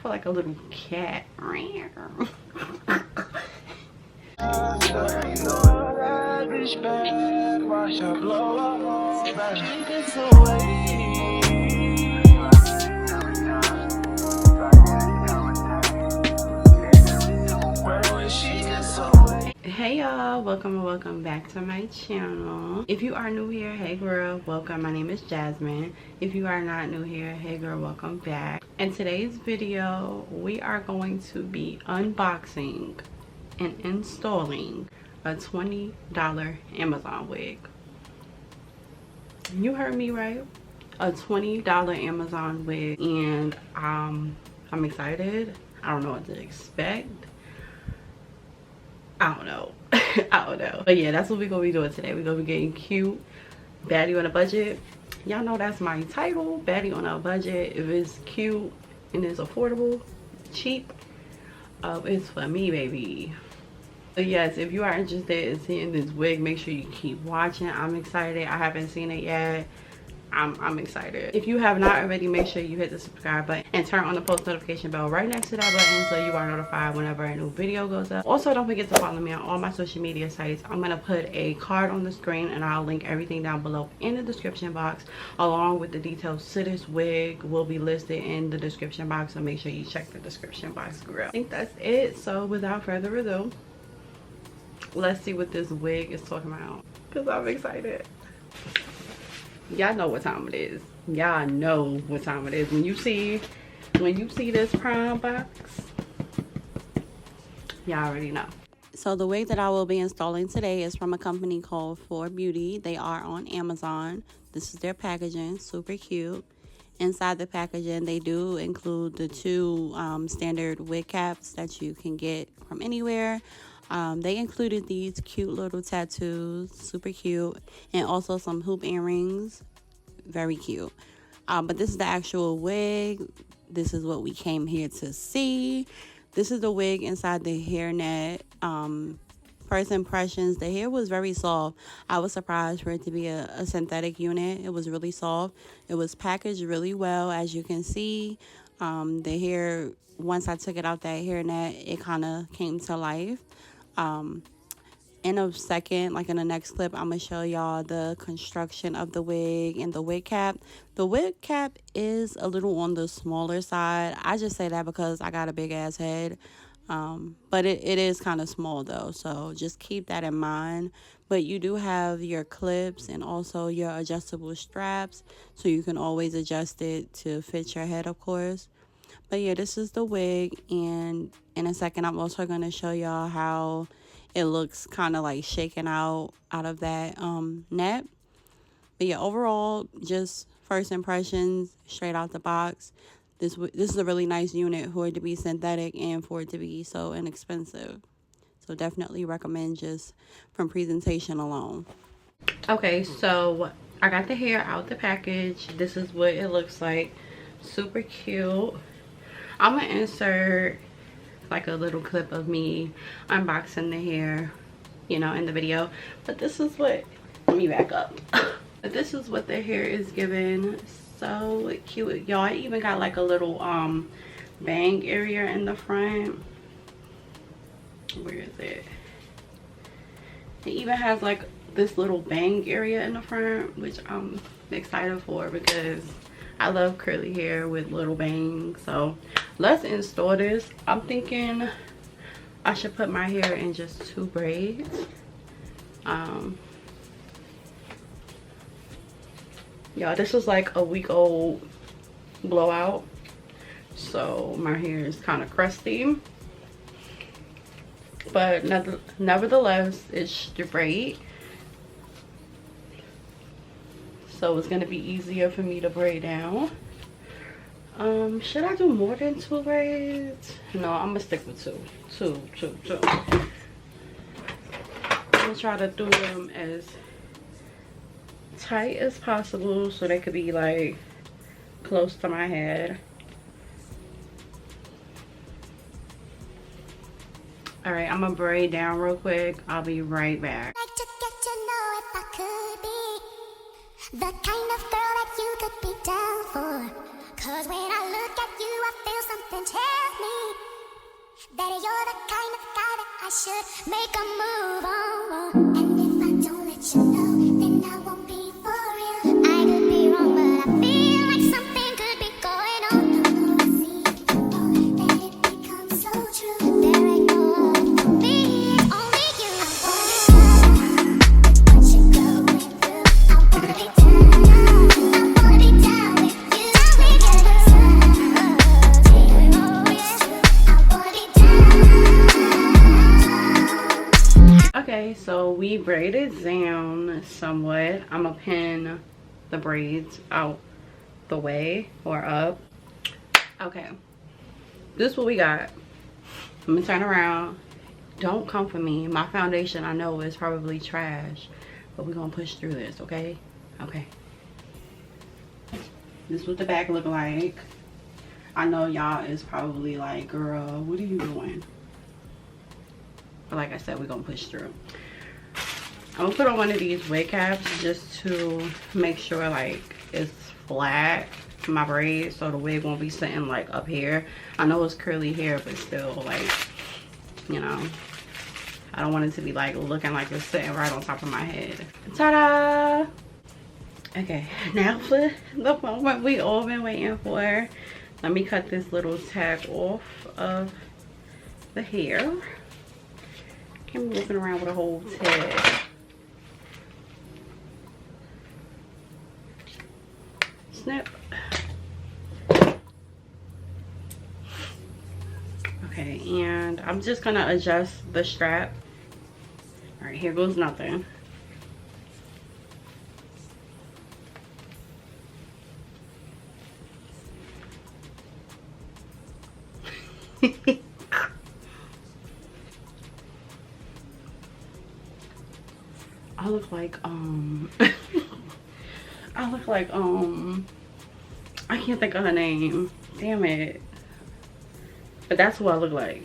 feel like a little cat. Hey y'all, welcome and welcome back to my channel. If you are new here, hey girl, welcome. My name is Jazmine. If you are not new here, hey girl, welcome back. In today's video, we are going to be unboxing and installing a $20 Amazon wig. You heard me right, a $20 Amazon wig, and I'm excited. I don't know what to expect. I don't know. I don't know. But yeah, that's what we're gonna be doing today. We're gonna be getting cute, baddie on a budget. Y'all know that's my title, baddie on a budget. If it's cute and it's affordable, cheap, it's for me, baby. But yes, if you are interested in seeing this wig, make sure you keep watching. I'm excited. I haven't seen it yet. I'm excited. If you have not already, make sure you hit the subscribe button and turn on the post notification bell right next to that button so you are notified whenever a new video goes up. Also, don't forget to follow me on all my social media sites. I'm gonna put a card on the screen and I'll link everything down below in the description box, along with the details to this wig will be listed in the description box, so make sure you check the description box, girl. I think that's it. So without further ado, let's see what this wig is talking about, because I'm excited. Y'all know what time it is. Y'all know what time it is. When you see this prime box, y'all already know. So the wig that I will be installing today is from a company called For Beauty. They are on Amazon. This is their packaging, super cute. Inside the packaging, they do include the two standard wig caps that you can get from anywhere. They included these cute little tattoos, super cute, and also some hoop earrings, very cute. But this is the actual wig. This is what we came here to see. This is the wig inside the hairnet. First impressions, the hair was very soft. I was surprised for it to be a synthetic unit. It was really soft. It was packaged really well, as you can see. The hair, once I took it out that hairnet, it kind of came to life. In a second, like in the next clip, I'm gonna show y'all the construction of the wig and the wig cap. The wig cap is a little on the smaller side. I just say that because I got a big ass head, but it is kind of small though, so just keep that in mind. But you do have your clips and also your adjustable straps, so you can always adjust it to fit your head, of course. But yeah, this is the wig, and in a second I'm also going to show y'all how it looks kind of like shaken out of that net. But yeah, overall, just first impressions straight out the box. This is a really nice unit for it to be synthetic and for it to be so inexpensive. So definitely recommend just from presentation alone. Okay, so I got the hair out the package. This is what it looks like. Super cute. I'm gonna insert like a little clip of me unboxing the hair, you know, in the video. But this is what, let me back up. But this is what the hair is giving. So cute, y'all. I even got like a little bang area in the front. Where is it? It even has like this little bang area in the front, which I'm excited for because I love curly hair with little bangs. So let's install this. I'm thinking I should put my hair in just 2 braids. Y'all, this is like a week old blowout, so my hair is kind of crusty, but nevertheless it's straight, so it's gonna be easier for me to braid down. Should I do more than 2 braids? No, I'm gonna stick with two. I'm gonna try to do them as tight as possible so they could be like close to my head. All right, I'm gonna braid down real quick. I'll be right back. Like to get to know if I could be the kind of girl that you could be down for. 'Cause when I look at you, I feel something terrible. that you're the kind of guy that I should make a move on. And if I don't let you know, then I won't be for real. I could be wrong, but I feel like something could be going on. The more I see, the more that it becomes so true. There ain't no other for me, it's only you. I wanna be down with what you're going through. I wanna be down, I wanna be down with you. We get it done, oh yeah. I wanna be down. Okay, so we braided down somewhat. I'm gonna pin the braids out the way or up. Okay, this is what we got. Let me turn around. Don't come for me. My foundation, I know, is probably trash, but we're gonna push through this, okay? Okay. This is what the back look like. I know y'all is probably like, girl, what are you doing? But like I said, we're gonna push through. I'm gonna put on one of these wig caps just to make sure like it's flat for my braids, so the wig won't be sitting like up here. I know it's curly hair, but still, like, you know, I don't want it to be like looking like it's sitting right on top of my head. Ta-da! Okay, now for the moment we all been waiting for. Let me cut this little tag off of the hair. I'm walking around with a whole tag. Snip. Okay, and I'm just gonna adjust the strap. All right, here goes nothing. I look like I look like I can't think of her name. Damn it. But that's who I look like.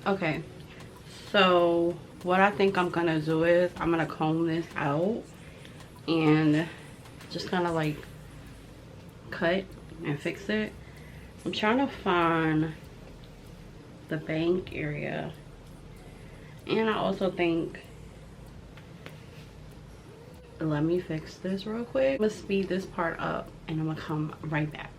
Okay, so what I think I'm gonna do is I'm gonna comb this out and just kind of like cut and fix it. I'm trying to find the bank area, and I also think, let me fix this real quick. I'm gonna speed this part up and I'm gonna come right back.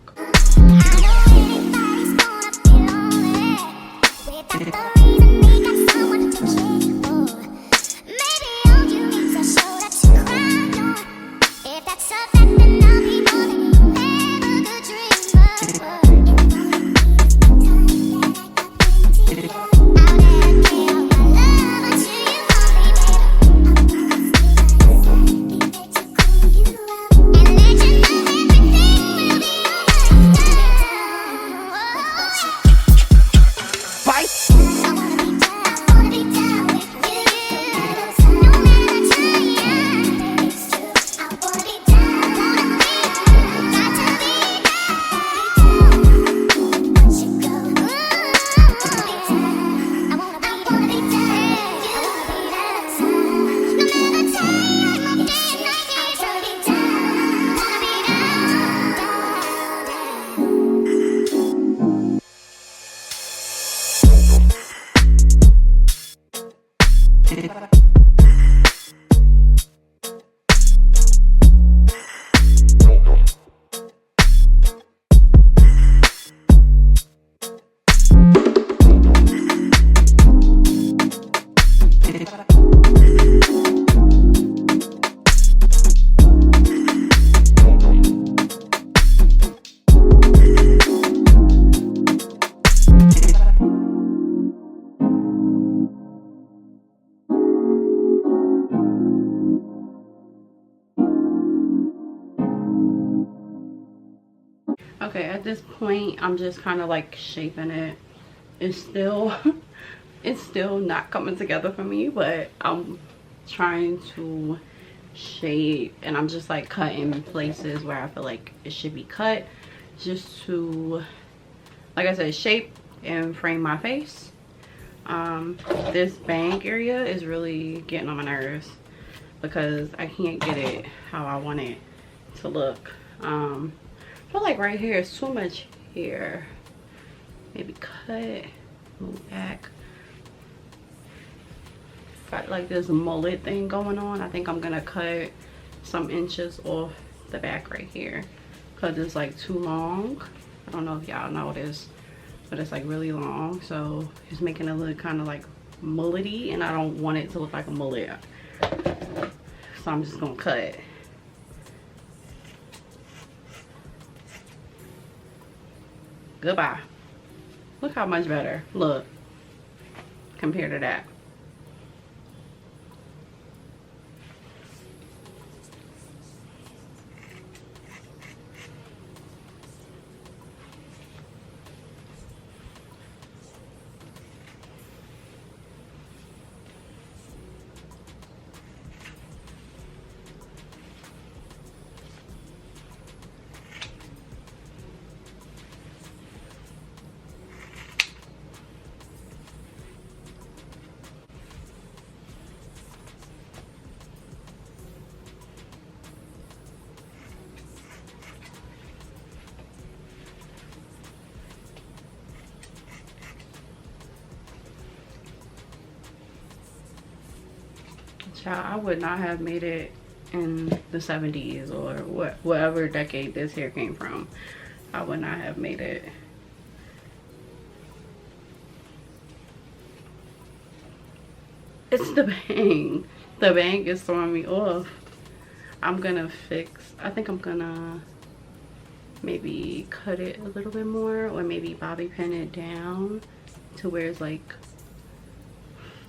Okay, at this point, I'm just kind of like shaping it it's still it's still not coming together for me, but I'm trying to shape, and I'm just like cutting places where I feel like it should be cut, just to, like I said, shape and frame my face. This bang area is really getting on my nerves because I can't get it how I want it to look. I feel like right here is too much hair. Maybe cut, move back. Got like this mullet thing going on. I think I'm gonna cut some inches off the back right here because it's like too long. I don't know if y'all know this, but it's like really long, so it's making it look kind of like mullety, and I don't want it to look like a mullet, so I'm just gonna cut. Goodbye. Look how much better, look, compared to that. I would not have made it in the 70s or whatever decade this hair came from. I would not have made it. It's the bang. The bang is throwing me off. I'm gonna fix, I think I'm gonna maybe cut it a little bit more, or maybe bobby pin it down to where it's like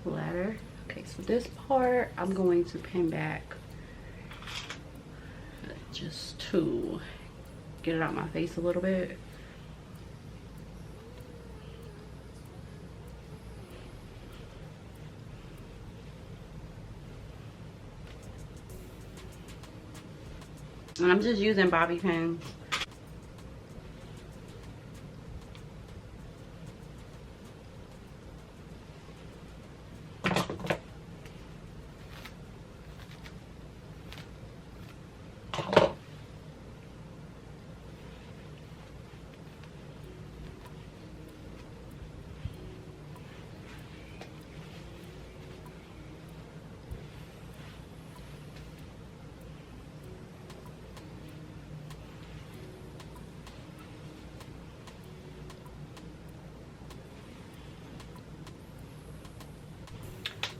flatter. Okay, so this part I'm going to pin back just to get it out my face a little bit. And I'm just using bobby pins.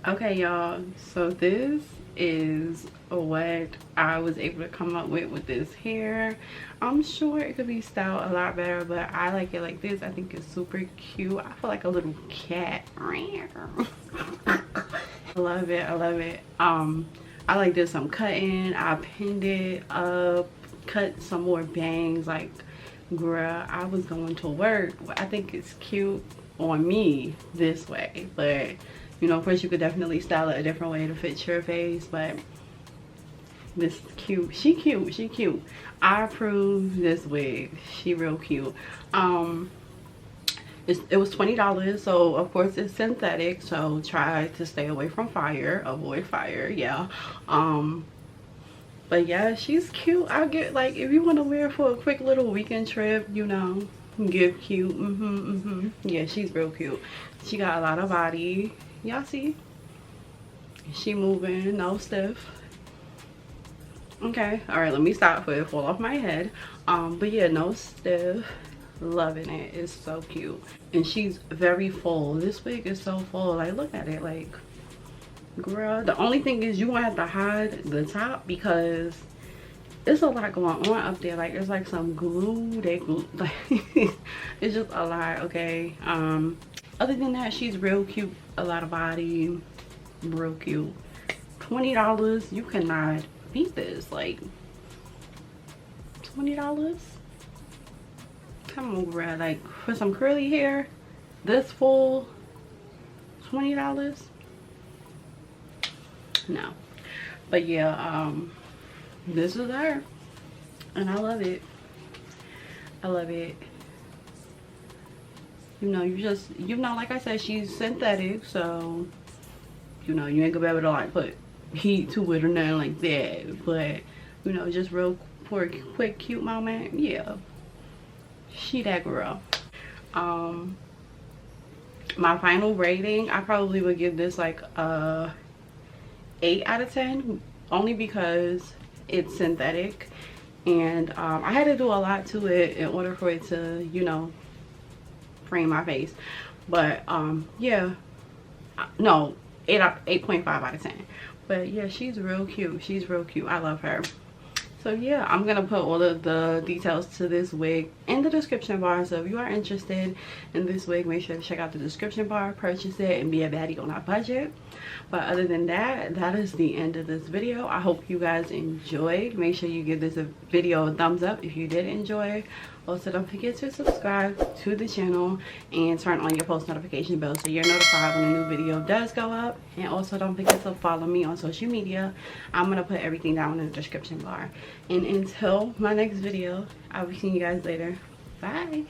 Okay, y'all, so this is what I was able to come up with this hair. I'm sure it could be styled a lot better, but I like it like this. I think it's super cute. I feel like a little cat. I love it. I love it. I like this. I'm cutting. I pinned it up, cut some more bangs. Like, girl, I was going to work. I think it's cute on me this way, but you know, of course you could definitely style it a different way to fit your face, but this is cute. She cute. She cute. I approve this wig. She real cute. It was $20, so of course it's synthetic, so try to stay away from fire, avoid fire. Yeah. But yeah, she's cute. I get, like, if you want to wear for a quick little weekend trip, you know, give cute. Yeah, she's real cute. She got a lot of body. Y'all see? She moving, no stiff. Okay, all right, let me stop for it fall off my head. But yeah, no stiff. Loving it. It's so cute. And she's very full. This wig is so full. Like, look at it. Like, girl, the only thing is you gonna have to hide the top because there's a lot going on up there. Like, there's like some glue. They glue, like, it's just a lot. Okay. Other than that, she's real cute. A lot of body. Real cute. $20. You cannot beat this. Like, $20. Come on, bruh. Like, for some curly hair, this full $20? No. But yeah, this is her, and I love it. I love it. You know, like I said, she's synthetic, so you know, you ain't gonna be able to like put heat to it or nothing like that. But you know, just real for a quick cute moment, yeah, she that girl. My final rating, I probably would give this like a 8 out of 10, only because it's synthetic, and I had to do a lot to it in order for it to, you know, frame my face. But yeah, no, 8.5 out of 10. But yeah, she's real cute. She's real cute. I love her. So yeah, I'm gonna put all of the details to this wig in the description bar, so if you are interested in this wig, make sure to check out the description bar, purchase it, and be a baddie on a budget. But other than that, that is the end of this video. I hope you guys enjoyed. Make sure you give this video a thumbs up if you did enjoy. Also, don't forget to subscribe to the channel and turn on your post notification bell so you're notified when a new video does go up. And also, don't forget to follow me on social media. I'm going to put everything down in the description bar. And until my next video, I'll be seeing you guys later. Bye.